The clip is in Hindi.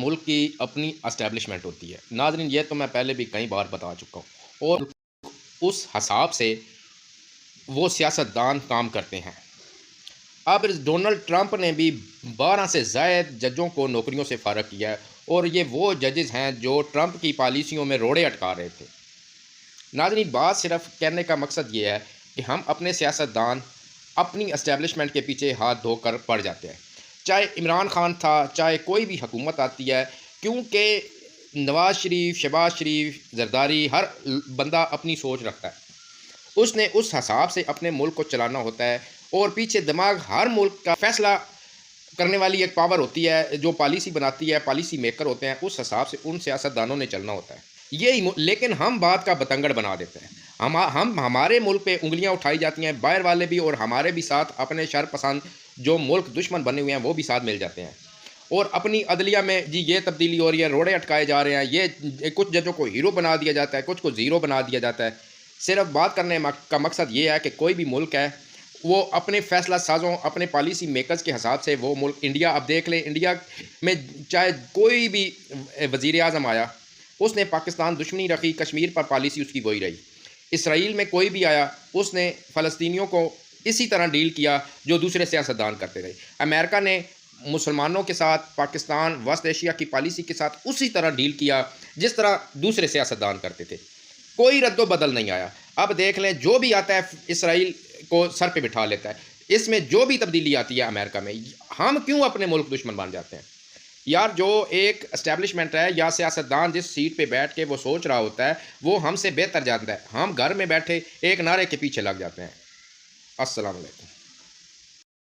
मुल्क की अपनी एस्टेब्लिशमेंट होती है। नाज़रीन, ये तो मैं पहले भी कई बार बता चुका हूँ और उस हिसाब से वो सियासतदान काम करते हैं। अब इस डोनाल्ड ट्रंप ने भी 12 से ज़ायद जजों को नौकरियों से फ़ारग किया है और ये वो जजेस हैं जो ट्रंप की पॉलिसियों में रोड़े अटका रहे थे। नाज़रीन, बात सिर्फ कहने का मकसद ये है कि हम अपने सियासतदान अपनी एस्टेब्लिशमेंट के पीछे हाथ धोकर पड़ जाते हैं। चाहे इमरान खान था, चाहे कोई भी हुकूमत आती है, क्योंकि नवाज़ शरीफ, शहबाज शरीफ, जरदारी, हर बंदा अपनी सोच रखता है। उसने उस हिसाब से अपने मुल्क को चलाना होता है और पीछे दिमाग हर मुल्क का फैसला करने वाली एक पावर होती है जो पॉलिसी बनाती है, पॉलिसी मेकर होते हैं, उस हिसाब से उन सियासतदानों ने चलना होता है। यही लेकिन हम बात का बतंगड़ बना देते हैं। हम हमारे मुल्क पे उंगलियां उठाई जाती हैं, बाहर वाले भी और हमारे भी साथ अपने शरपसंद जो मुल्क दुश्मन बने हुए हैं वो भी साथ मिल जाते हैं और अपनी अदलिया में जी ये तब्दीली हो रही है, रोड़े अटकाए जा रहे हैं, ये कुछ जजों को हीरो बना दिया जाता है, कुछ को ज़ीरो बना दिया जाता है। सिर्फ बात करने का मकसद ये है कि कोई भी मुल्क है वो अपने फैसला साजों, अपने पॉलिसी मेकर्स के हिसाब से वो मुल्क इंडिया, अब देख लें इंडिया में चाहे कोई भी वज़ीर आज़म आया, उसने पाकिस्तान दुश्मनी रखी, कश्मीर पर पॉलिसी उसकी वही रही। इसराइल में कोई भी आया, उसने फ़लस्तीनियों को इसी तरह डील किया जो दूसरे सियासतदान करते रहे। अमेरिका ने मुसलमानों के साथ, पाकिस्तान, वेस्ट एशिया की पॉलिसी के साथ उसी तरह डील किया जिस तरह दूसरे सियासतदान करते थे। कोई रद्दो बदल नहीं आया। अब देख लें, जो भी आता है इसराइल को सर पे बिठा लेता है। इसमें जो भी तब्दीली आती है अमेरिका में, हम क्यों अपने मुल्क दुश्मन बन जाते हैं? यार, जो एक एस्टेब्लिशमेंट है या सियासतदान जिस सीट पे बैठ के वो सोच रहा होता है, वो हमसे बेहतर जानता है। हम घर में बैठे एक नारे के पीछे लग जाते हैं। अस्सलाम वालेकुम।